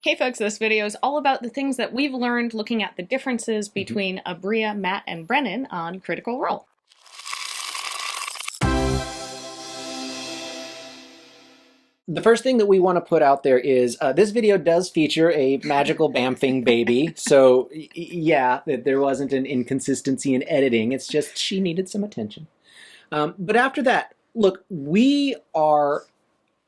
Hey folks, this video is all about the things that we've learned looking at the differences between Aabria, Matt, and Brennan on Critical Role. The first thing that we want to put out there is this video does feature a magical bamfing baby. So yeah, there wasn't an inconsistency in editing. It's just she needed some attention. But after that, look, we are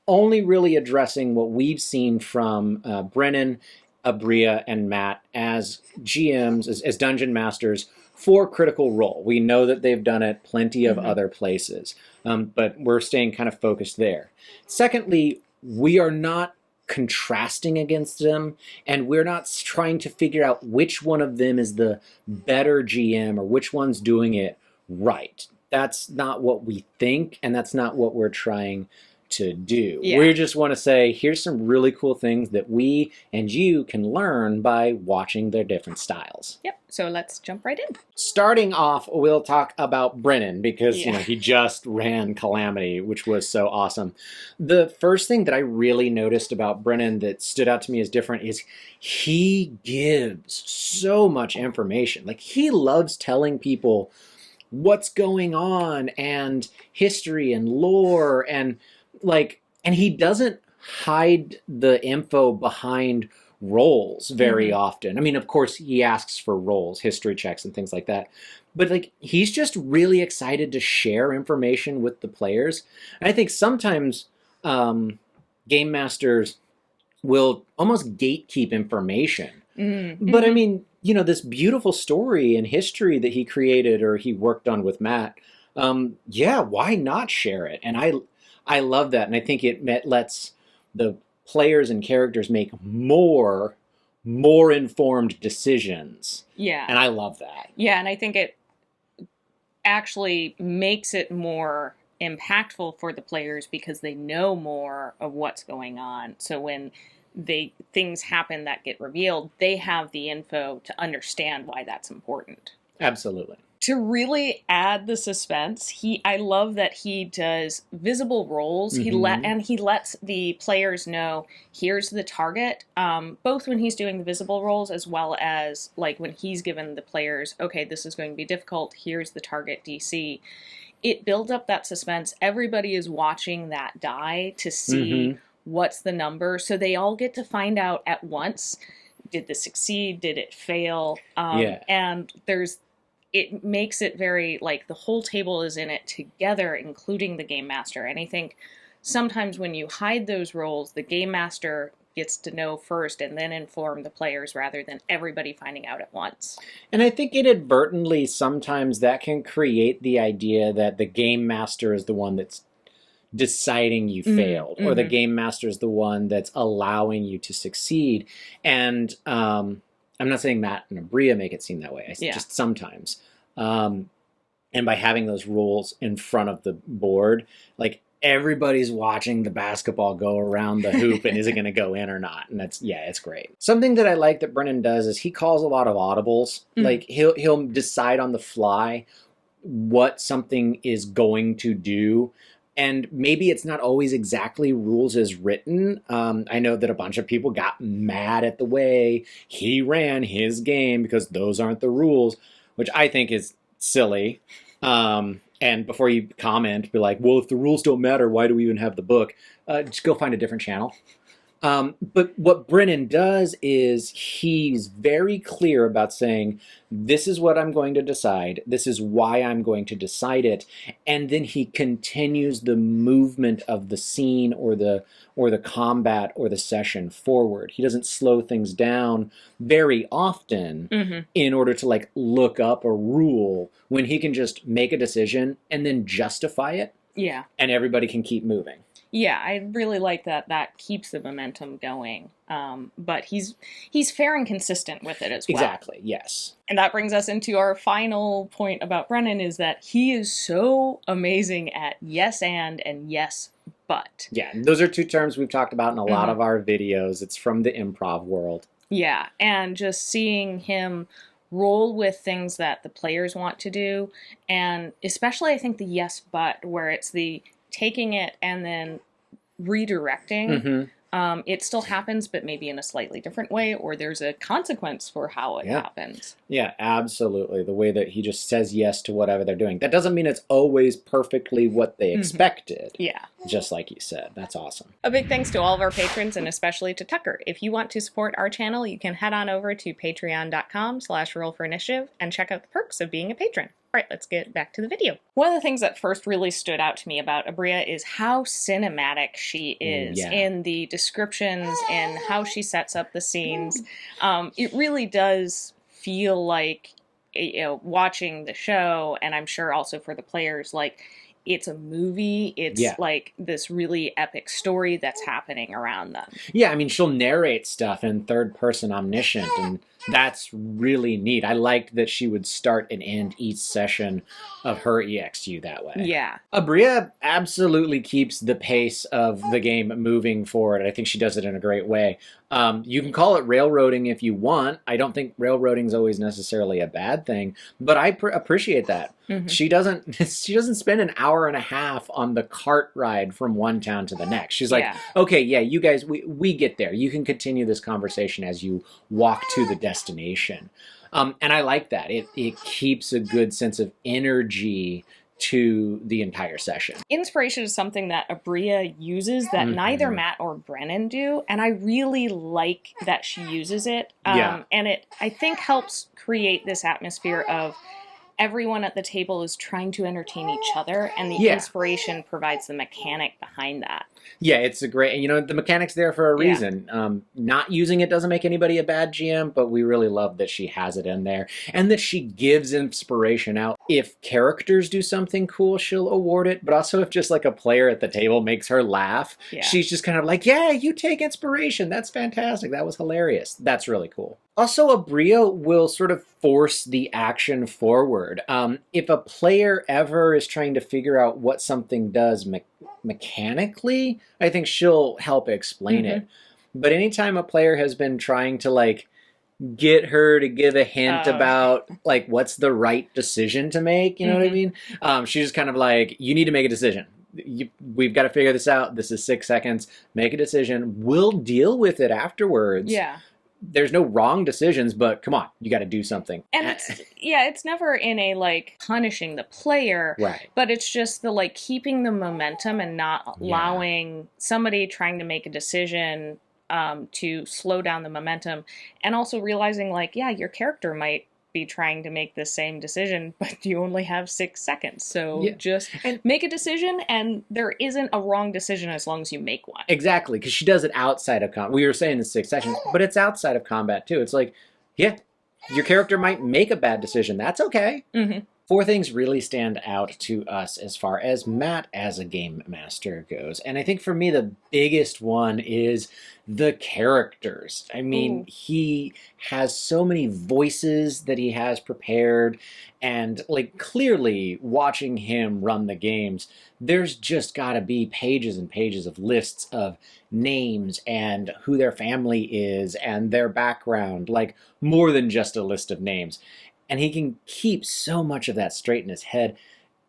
only really addressing what we've seen from Brennan, Aabria, and Matt as GMs, as dungeon masters for Critical Role. We know that they've done it plenty of other places, but we're staying kind of focused there. Secondly, we are not contrasting against them, and we're not trying to figure out which one of them is the better GM or which one's doing it right. That's not what we think, and that's not what we're trying to do. Yeah. We just want to say, here's some really cool things that we and you can learn by watching their different styles. Yep, so let's jump right in. Starting off, we'll talk about Brennan because you know he just ran Calamity, which was so awesome. The first thing that I really noticed about Brennan that stood out to me as different is he gives so much information. Like, he loves telling people what's going on and history and lore and he doesn't hide the info behind roles very often. I mean, of course, he asks for roles, history checks, and things like that. But he's just really excited to share information with the players. And I think sometimes game masters will almost gatekeep information. But I mean, you know, this beautiful story and history that he created or he worked on with Matt, yeah, why not share it? And I love that, and I think it lets the players and characters make more informed decisions. Yeah. And I love that. Yeah, and I think it actually makes it more impactful for the players because they know more of what's going on. So when things happen that get revealed, they have the info to understand why that's important. Absolutely. To really add the suspense, I love that he does visible roles. He lets the players know here's the target. Both when he's doing the visible roles as well as when he's given the players, okay, this is going to be difficult. Here's the target DC. It builds up that suspense. Everybody is watching that die to see what's the number, so they all get to find out at once. Did this succeed? Did it fail? And it makes it very, the whole table is in it together, including the game master. And I think sometimes when you hide those roles, the game master gets to know first and then inform the players rather than everybody finding out at once. And I think inadvertently, sometimes that can create the idea that the game master is the one that's deciding you failed, or the game master is the one that's allowing you to succeed. And I'm not saying Matt and Aabria make it seem that way. Just sometimes. And by having those rules in front of the board, everybody's watching the basketball go around the hoop and is it going to go in or not? And it's great. Something that I like that Brennan does is he calls a lot of audibles. He'll decide on the fly what something is going to do. And maybe it's not always exactly rules as written. I know that a bunch of people got mad at the way he ran his game because those aren't the rules, which I think is silly. And before you comment, be like, well, if the rules don't matter, why do we even have the book? Just go find a different channel. But what Brennan does is he's very clear about saying, this is what I'm going to decide. This is why I'm going to decide it. And then he continues the movement of the scene or the combat or the session forward. He doesn't slow things down very often in order to look up a rule, when he can just make a decision and then justify it. Yeah. And everybody can keep moving. Yeah, I really like that. That keeps the momentum going. But he's fair and consistent with it as well. Exactly, yes. And that brings us into our final point about Brennan, is that he is so amazing at yes and yes but. Yeah, those are two terms we've talked about in a lot of our videos. It's from the improv world. Yeah, and just seeing him roll with things that the players want to do, and especially I think the yes but, where it's the taking it and then redirecting it still happens, but maybe in a slightly different way, or there's a consequence for how it happens. Yeah, absolutely. The way that he just says yes to whatever they're doing. That doesn't mean it's always perfectly what they expected. Yeah. Just like you said. That's awesome. A big thanks to all of our patrons, and especially to Tucker. If you want to support our channel, you can head on over to patreon.com/rollforinitiative and check out the perks of being a patron. All right, let's get back to the video. One of the things that first really stood out to me about Aabria is how cinematic she is in the descriptions and how she sets up the scenes. It really does feel like, watching the show, and I'm sure also for the players, like it's a movie. It's like this really epic story that's happening around them. Yeah, I mean, she'll narrate stuff in third person omniscient, and that's really neat. I liked that she would start and end each session of her EXU that way. Yeah. Aabria absolutely keeps the pace of the game moving forward. I think she does it in a great way. You can call it railroading if you want. I don't think railroading is always necessarily a bad thing, but I appreciate that. She doesn't spend an hour and a half on the cart ride from one town to the next. She's like, okay, yeah, you guys, we get there. You can continue this conversation as you walk to the destination. And I like that. It keeps a good sense of energy to the entire session. Inspiration is something that Aabria uses that neither Matt or Brennan do, and I really like that she uses it. And it, I think, helps create this atmosphere of everyone at the table is trying to entertain each other, and the inspiration provides the mechanic behind that. Yeah, it's a great, the mechanic's there for a reason. Not using it doesn't make anybody a bad GM, but we really love that she has it in there and that she gives inspiration out. If characters do something cool, she'll award it, but also if just like a player at the table makes her laugh, she's just kind of like, yeah, you take inspiration. That's fantastic. That was hilarious. That's really cool. Also, Aabria will sort of force the action forward. If a player ever is trying to figure out what something does mechanically, I think she'll help explain it. But anytime a player has been trying to like get her to give a hint about like what's the right decision to make, you know what I mean? She's just kind of like, you need to make a decision. We've got to figure this out. This is 6 seconds. Make a decision. We'll deal with it afterwards. Yeah. There's no wrong decisions, but come on, you got to do something. And it's never in a like punishing the player, right? But it's just the like keeping the momentum and not allowing somebody trying to make a decision to slow down the momentum, and also realizing like, your character might be trying to make the same decision, but you only have 6 seconds. So just make a decision, and there isn't a wrong decision as long as you make one. Exactly, because she does it outside of combat. We were saying the 6 sessions, but it's outside of combat too. It's like, your character might make a bad decision. That's okay. 4 things really stand out to us as far as Matt as a game master goes. And I think for me, the biggest one is the characters. I mean, he has so many voices that he has prepared. And like clearly watching him run the games, there's just got to be pages and pages of lists of names and who their family is and their background, like more than just a list of names. And he can keep so much of that straight in his head.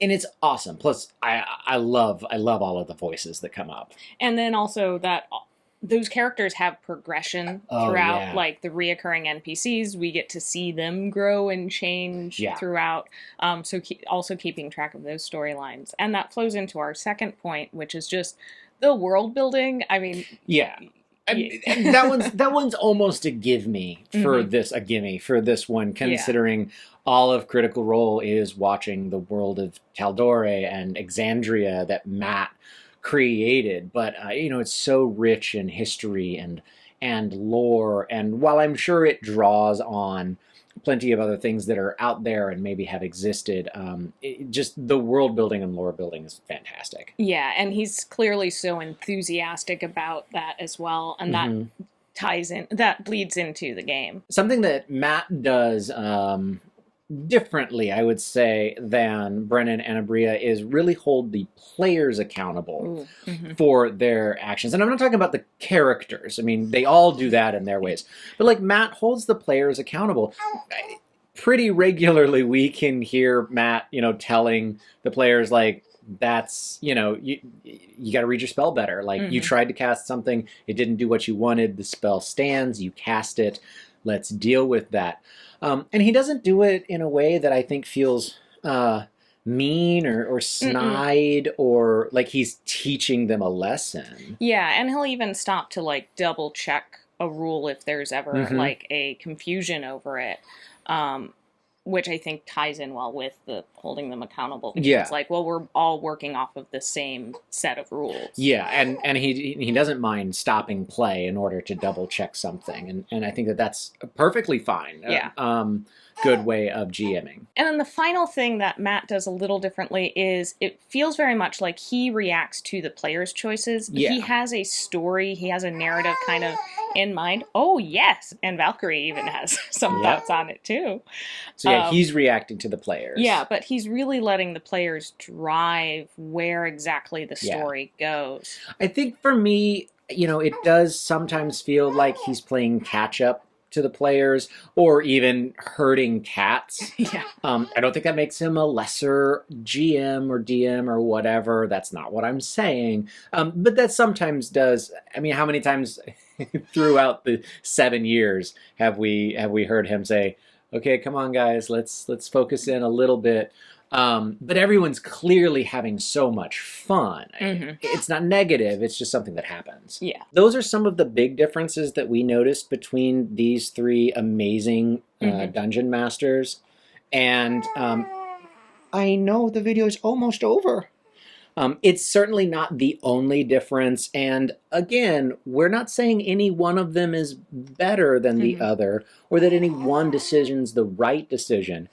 And it's awesome. Plus, I love all of the voices that come up. And then also that those characters have progression throughout, like the reoccurring NPCs. We get to see them grow and change throughout. So also keeping track of those storylines. And that flows into our second point, which is just the world building. I mean... that one's almost a gimme for this one, considering all of Critical Role is watching the world of Tal'Dorei and Exandria that Matt created. But it's so rich in history and lore, and while I'm sure it draws on plenty of other things that are out there and maybe have existed, just the world building and lore building is fantastic. Yeah, and he's clearly so enthusiastic about that as well, and that bleeds into the game. Something that Matt does differently, I would say, than Brennan and Aabria is really hold the players accountable for their actions. And I'm not talking about the characters. I mean, they all do that in their ways. But like Matt holds the players accountable. Pretty regularly we can hear Matt, telling the players like, that's, you know, you got to read your spell better. Like you tried to cast something, it didn't do what you wanted. The spell stands, you cast it. Let's deal with that. And he doesn't do it in a way that I think feels mean or snide or like he's teaching them a lesson. Yeah, and he'll even stop to like double check a rule if there's ever like a confusion over it. Which I think ties in well with the holding them accountable. Because it's like, well, we're all working off of the same set of rules. Yeah, and he doesn't mind stopping play in order to double check something, and I think that's perfectly fine. Yeah. Good way of GMing. And then the final thing that Matt does a little differently is it feels very much like he reacts to the player's choices. Yeah. He has a story, he has a narrative kind of in mind. Oh, yes! And Valkyrie even has some thoughts on it, too. So yeah, he's reacting to the players. Yeah, but he's really letting the players drive where exactly the story goes. I think for me, you know, it does sometimes feel like he's playing catch-up to the players, or even herding cats. Yeah. I don't think that makes him a lesser GM or DM or whatever. That's not what I'm saying. But that sometimes does. I mean, how many times throughout the 7 years have we heard him say, "Okay, come on, guys, let's focus in a little bit." But everyone's clearly having so much fun. It's not negative, it's just something that happens. Yeah. Those are some of the big differences that we noticed between these three amazing dungeon masters. And I know the video is almost over. It's certainly not the only difference. And again, we're not saying any one of them is better than the other, or that any one decision's the right decision.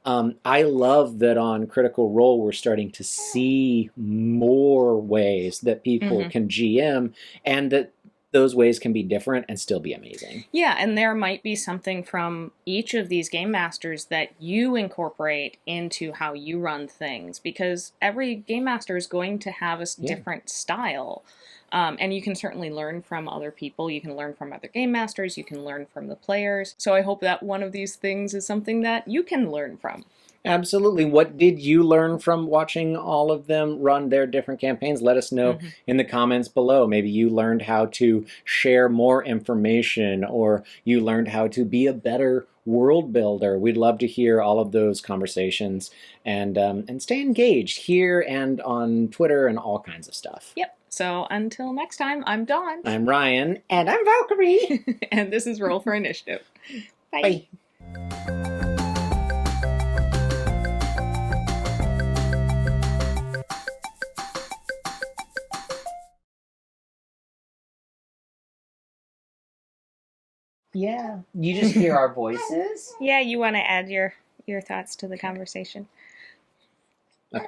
I love that on Critical Role we're starting to see more ways that people can GM, and that those ways can be different and still be amazing. Yeah, and there might be something from each of these game masters that you incorporate into how you run things, because every game master is going to have a different style. And you can certainly learn from other people. You can learn from other game masters. You can learn from the players. So I hope that one of these things is something that you can learn from. Absolutely. What did you learn from watching all of them run their different campaigns? Let us know in the comments below. Maybe you learned how to share more information, or you learned how to be a better world builder. We'd love to hear all of those conversations, and stay engaged here and on Twitter and all kinds of stuff. Yep. So until next time, I'm Dawn. I'm Ryan. And I'm Valkyrie. And this is Roll for Initiative. Bye. Bye. Yeah. You just hear our voices? Yeah, you want to add your thoughts to the conversation? Okay.